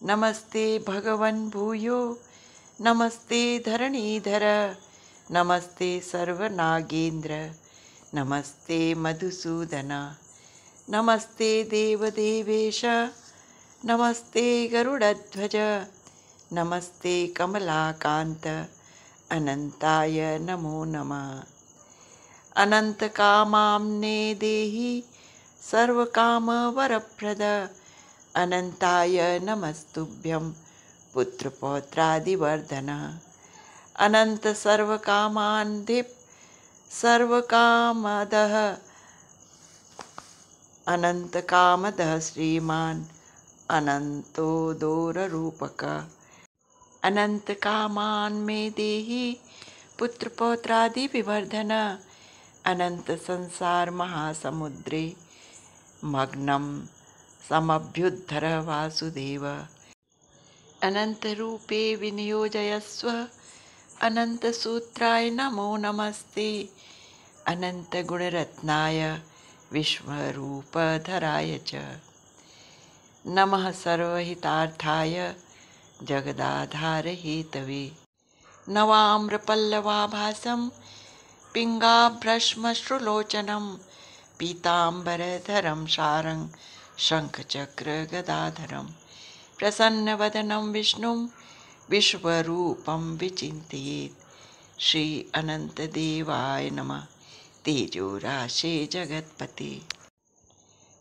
नमस्ते भगवन् भूयो नमस्ते धरणीधर नमस्ते सर्वनागेन्द्र नमस्ते मधुसूदन नमस्ते देवदेवेश नमस्ते गरुडध्वज नमस्ते कमलाकान्त अनन्ताय नमो नमः। अनन्तकामाम्ने देहि सर्वकामवरप्रद अनन्ताय नमस्तुभ्यं पुत्रपौत्रादिवर्धन अनंत सर्वकामान्धिप सर्वकामदः अनंत कामदः श्रीमान अनन्तोदररूपक अनंत कामान में देहि पुत्रपौत्रादिविवर्धन अनंत संसार महासमुद्रे मग्नं समभ्युद्धर वासुदेव अनंत रूपे विनियोजयस्व अनंत सूत्राय नमो नमस्ते अनंत गुणरत्नाय विश्वरूपधराय च नमः सर्वहितार्थाय जगदाधार हेतवे नवाम्रपल्लवाभासं पिङ्गाभ्रश्मश्रुलोचनं पीताम्बरधरं शारं शङ्खचक्रगदाधरं प्रसन्नवदनं विष्णुं विश्वरूपं विचिन्तयेत्। श्री अनंतदेवाय नमः। तेजोराशे जगतपते।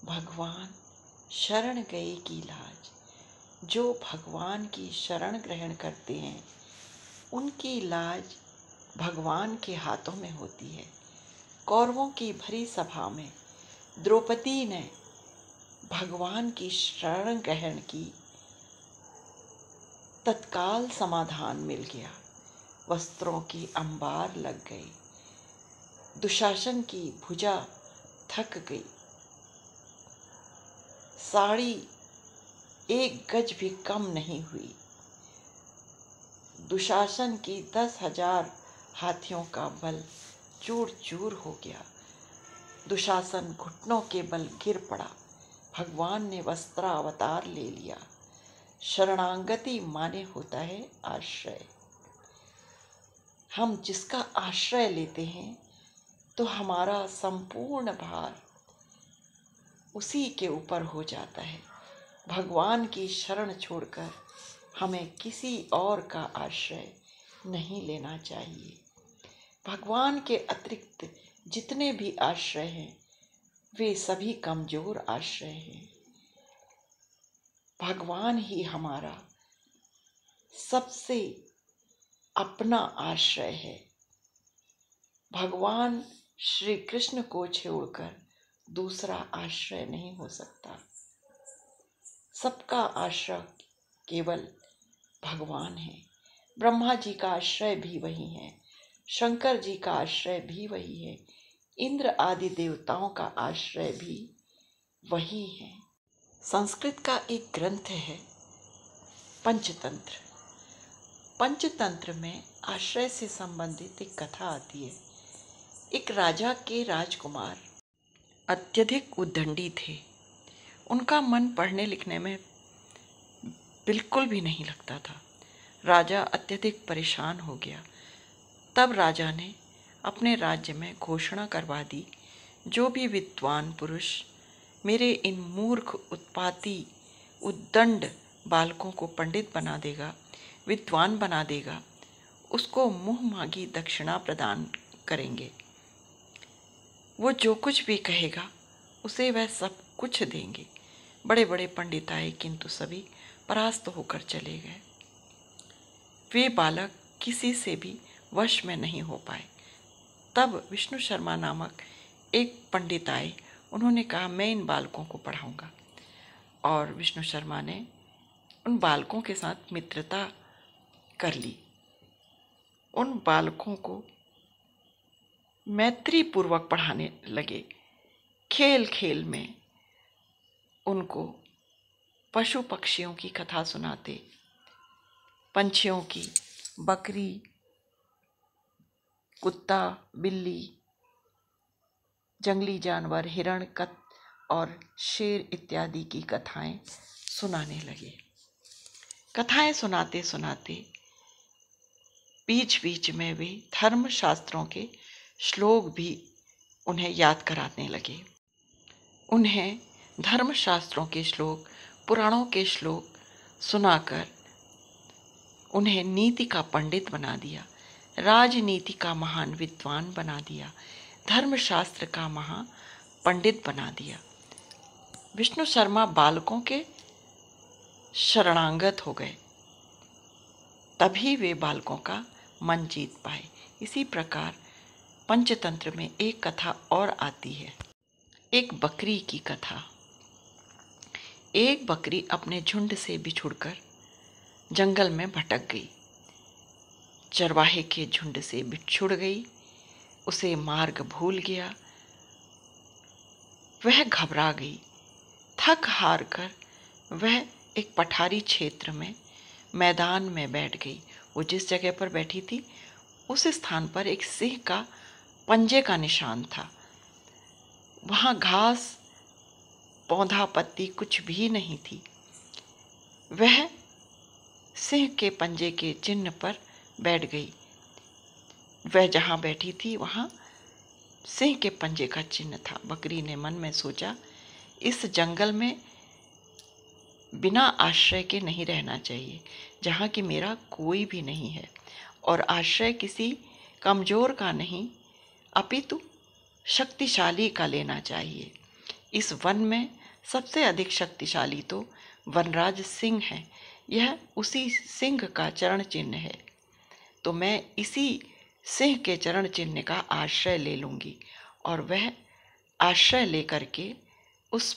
भगवान शरण गए की लाज। जो भगवान की शरण ग्रहण करते हैं उनकी लाज भगवान के हाथों में होती है। कौरवों की भरी सभा में द्रौपदी ने भगवान की शरण ग्रहण की। तत्काल समाधान मिल गया। वस्त्रों की अंबार लग गई। दुशासन की भुजा थक गई। साड़ी एक गज भी कम नहीं हुई। दुशासन की 10,000 हाथियों का बल चूर चूर हो गया। दुशासन घुटनों के बल गिर पड़ा। भगवान ने वस्त्रावतार ले लिया। शरणागति माने होता है आश्रय। हम जिसका आश्रय लेते हैं तो हमारा संपूर्ण भार उसी के ऊपर हो जाता है। भगवान की शरण छोड़कर हमें किसी और का आश्रय नहीं लेना चाहिए। भगवान के अतिरिक्त जितने भी आश्रय हैं वे सभी कमजोर आश्रय हैं। भगवान ही हमारा सबसे अपना आश्रय है। भगवान श्री कृष्ण को छोड़कर दूसरा आश्रय नहीं हो सकता। सबका आश्रय केवल भगवान है। ब्रह्मा जी का आश्रय भी वही है। शंकर जी का आश्रय भी वही है। इंद्र आदि देवताओं का आश्रय भी वही है। संस्कृत का एक ग्रंथ है पंचतंत्र। पंचतंत्र में आश्रय से संबंधित एक कथा आती है। एक राजा के राजकुमार अत्यधिक उद्दंडी थे। उनका मन पढ़ने लिखने में बिल्कुल भी नहीं लगता था। राजा अत्यधिक परेशान हो गया। तब राजा ने अपने राज्य में घोषणा करवा दी, जो भी विद्वान पुरुष मेरे इन मूर्ख उत्पाती उद्दंड बालकों को पंडित बना देगा, विद्वान बना देगा, उसको मुँह मांगी दक्षिणा प्रदान करेंगे। वो जो कुछ भी कहेगा उसे वह सब कुछ देंगे। बड़े बड़े पंडित आए किंतु सभी परास्त होकर चले गए। वे बालक किसी से भी वश में नहीं हो पाए। तब विष्णु शर्मा नामक एक पंडित आए। उन्होंने कहा, मैं इन बालकों को पढ़ाऊंगा। और विष्णु शर्मा ने उन बालकों के साथ मित्रता कर ली। उन बालकों को मैत्री पूर्वक पढ़ाने लगे। खेल खेल में उनको पशु पक्षियों की कथा सुनाते, पंछियों की, बकरी, कुत्ता, बिल्ली, जंगली जानवर, हिरण और शेर इत्यादि की कथाएं सुनाने लगे। कथाएं सुनाते सुनाते बीच बीच में वे धर्म शास्त्रों के श्लोक भी उन्हें याद कराने लगे। उन्हें धर्म शास्त्रों के श्लोक, पुराणों के श्लोक सुनाकर उन्हें नीति का पंडित बना दिया, राजनीति का महान विद्वान बना दिया, धर्मशास्त्र का महा पंडित बना दिया। विष्णु शर्मा बालकों के शरणागत हो गए, तभी वे बालकों का मन जीत पाए। इसी प्रकार पंचतंत्र में एक कथा और आती है, एक बकरी की कथा। एक बकरी अपने झुंड से बिछुड़कर जंगल में भटक गई। चरवाहे के झुंड से बिछुड़ गई, उसे मार्ग भूल गया। वह घबरा गई, थक हार कर वह एक पठारी क्षेत्र में मैदान में बैठ गई। वो जिस जगह पर बैठी थी उस स्थान पर एक सिंह का पंजे का निशान था। वहाँ घास, पौधा, पत्ती कुछ भी नहीं थी। वह सिंह के पंजे के चिन्ह पर बैठ गई। वह जहाँ बैठी थी वहाँ सिंह के पंजे का चिन्ह था। बकरी ने मन में सोचा, इस जंगल में बिना आश्रय के नहीं रहना चाहिए, जहाँ कि मेरा कोई भी नहीं है, और आश्रय किसी कमजोर का नहीं अपितु शक्तिशाली का लेना चाहिए। इस वन में सबसे अधिक शक्तिशाली तो वनराज सिंह है। यह उसी सिंह का चरण चिन्ह है, तो मैं इसी सिंह के चरण चिन्ह का आश्रय ले लूंगी। और वह आश्रय लेकर के उस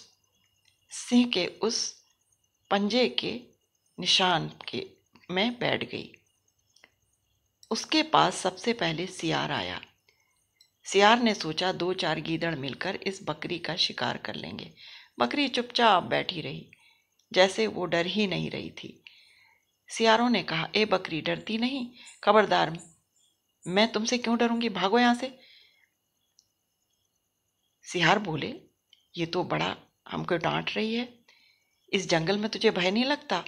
सिंह के उस पंजे के निशान के में बैठ गई। उसके पास सबसे पहले सियार आया। सियार ने सोचा 2-4 गीदड़ मिलकर इस बकरी का शिकार कर लेंगे। बकरी चुपचाप बैठी रही, जैसे वो डर ही नहीं रही थी। सियारों ने कहा, ए बकरी, डरती नहीं? खबरदार, मैं तुमसे क्यों डरूंगी, भागो यहां से। सियार बोले, ये तो बड़ा हमको डांट रही है, इस जंगल में तुझे भय नहीं लगता?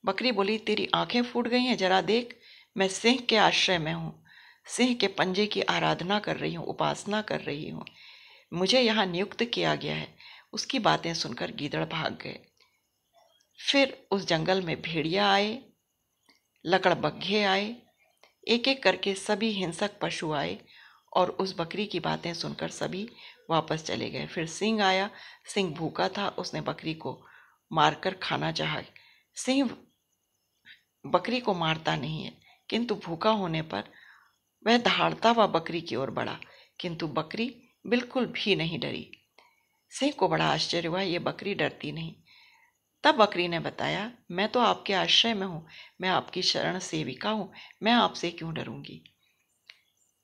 बकरी बोली, तेरी आंखें फूट गई हैं, जरा देख, मैं सिंह के आश्रय में हूँ, सिंह के पंजे की आराधना कर रही हूँ, उपासना कर रही हूँ, मुझे यहाँ नियुक्त किया गया है। उसकी बातें सुनकर गीदड़ भाग गए। फिर उस जंगल में भेड़िया आए, लकड़बग्घे आए, एक एक करके सभी हिंसक पशु आए और उस बकरी की बातें सुनकर सभी वापस चले गए। फिर सिंह आया। सिंह भूखा था, उसने बकरी को मारकर खाना चाहा। सिंह बकरी को मारता नहीं है, किंतु भूखा होने पर वह दहाड़ता हुआ बकरी की ओर बढ़ा, किंतु बकरी बिल्कुल भी नहीं डरी। सिंह को बड़ा आश्चर्य हुआ, ये बकरी डरती नहीं। तब बकरी ने बताया, मैं तो आपके आश्रय में हूँ, मैं आपकी शरण सेविका हूँ, मैं आपसे क्यों डरूंगी।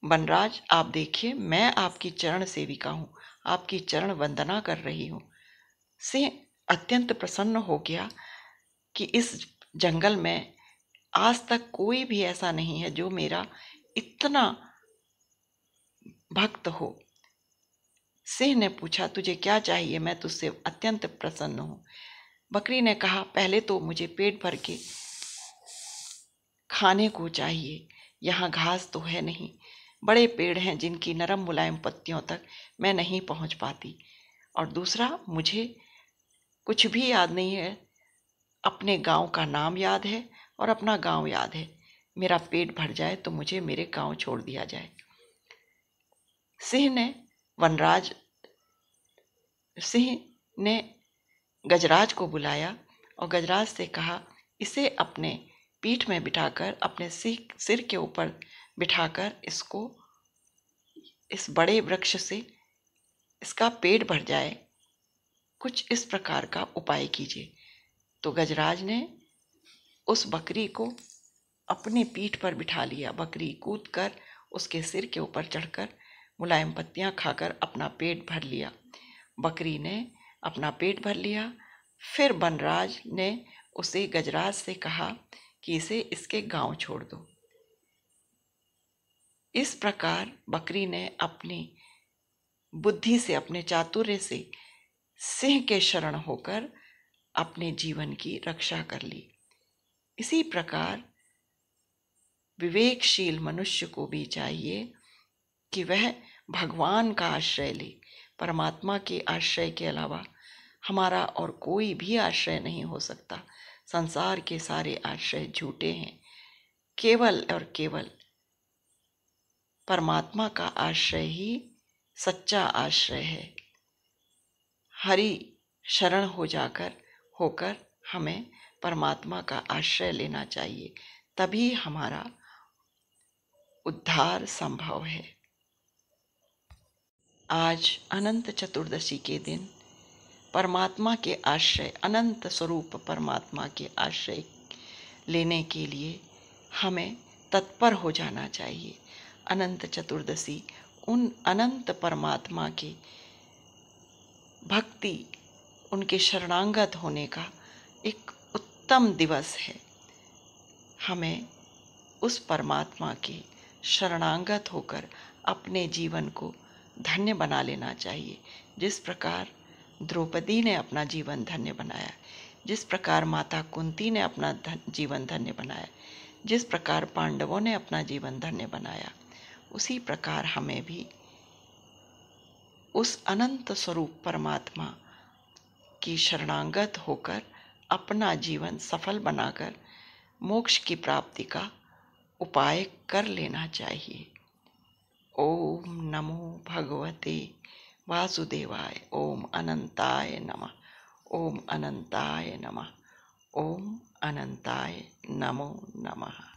वनराज, आप देखिए, मैं आपकी चरण सेविका हूँ, आपकी चरण वंदना कर रही हूँ। सिंह अत्यंत प्रसन्न हो गया कि इस जंगल में आज तक कोई भी ऐसा नहीं है जो मेरा इतना भक्त हो। सिंह ने पूछा, तुझे क्या चाहिए? मैं तुझसे अत्यंत प्रसन्न हूँ। बकरी ने कहा, पहले तो मुझे पेट भर के खाने को चाहिए, यहाँ घास तो है नहीं, बड़े पेड़ हैं जिनकी नरम मुलायम पत्तियों तक मैं नहीं पहुँच पाती। और दूसरा, मुझे कुछ भी याद नहीं है, अपने गांव का नाम याद है और अपना गांव याद है। मेरा पेट भर जाए तो मुझे मेरे गांव छोड़ दिया जाए। सिंह ने गजराज को बुलाया और गजराज से कहा, इसे अपने पीठ में बिठाकर, अपने सिर के ऊपर बिठाकर इसको इस बड़े वृक्ष से इसका पेट भर जाए, कुछ इस प्रकार का उपाय कीजिए। तो गजराज ने उस बकरी को अपनी पीठ पर बिठा लिया। बकरी कूदकर उसके सिर के ऊपर चढ़कर मुलायम पत्तियां खाकर अपना पेट भर लिया। बकरी ने अपना पेट भर लिया। फिर वनराज ने उसे गजराज से कहा कि इसे इसके गांव छोड़ दो। इस प्रकार बकरी ने अपनी बुद्धि से, अपने चातुर्य से सिंह के शरण होकर अपने जीवन की रक्षा कर ली। इसी प्रकार विवेकशील मनुष्य को भी चाहिए कि वह भगवान का आश्रय ले। परमात्मा के आश्रय के अलावा हमारा और कोई भी आश्रय नहीं हो सकता। संसार के सारे आश्रय झूठे हैं। केवल और केवल परमात्मा का आश्रय ही सच्चा आश्रय है। हरि शरण होकर हमें परमात्मा का आश्रय लेना चाहिए, तभी हमारा उद्धार संभव है। आज अनंत चतुर्दशी के दिन परमात्मा के आश्रय, अनंत स्वरूप परमात्मा के आश्रय लेने के लिए हमें तत्पर हो जाना चाहिए। अनंत चतुर्दशी उन अनंत परमात्मा के भक्ति, उनके शरणागत होने का एक उत्तम दिवस है। हमें उस परमात्मा के शरणागत होकर अपने जीवन को धन्य बना लेना चाहिए। जिस प्रकार द्रौपदी ने अपना जीवन धन्य बनाया, जिस प्रकार माता कुंती ने अपना जीवन धन्य बनाया, जिस प्रकार पांडवों ने अपना जीवन धन्य बनाया, उसी प्रकार हमें भी उस अनंत स्वरूप परमात्मा की शरणागत होकर अपना जीवन सफल बनाकर मोक्ष की प्राप्ति का उपाय कर लेना चाहिए। ओम नमो भगवते वासुदेवाय। ओम अनंताय नमः। ओम अनंताय नमः। ओम अनंताय नमो नमः।